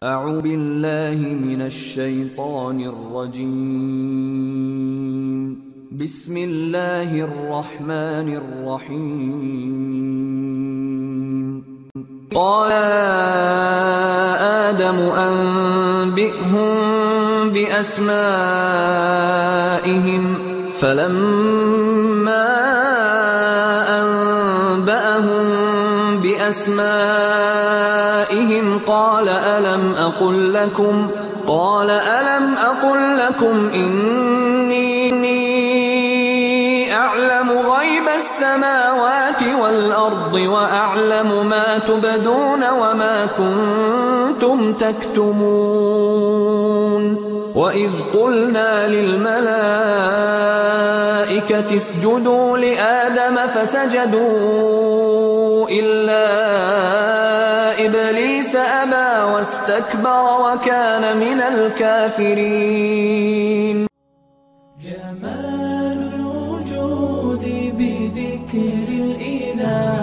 أعوذ بالله من الشيطان الرجيم. بسم الله الرحمن الرحيم. قال آدم أنبئهم بأسمائهم فلما أنبأهم بأسمائهم قال ألم أقل لكم إني أعلم غيب السماوات والأرض وأعلم ما تبدون وما كنتم تكتمون. وإذ قلنا للملائكة اسجدوا لآدم فسجدوا إلا إبليس أبى واستكبر وكان من الكافرين. جمال الوجود بذكر الإله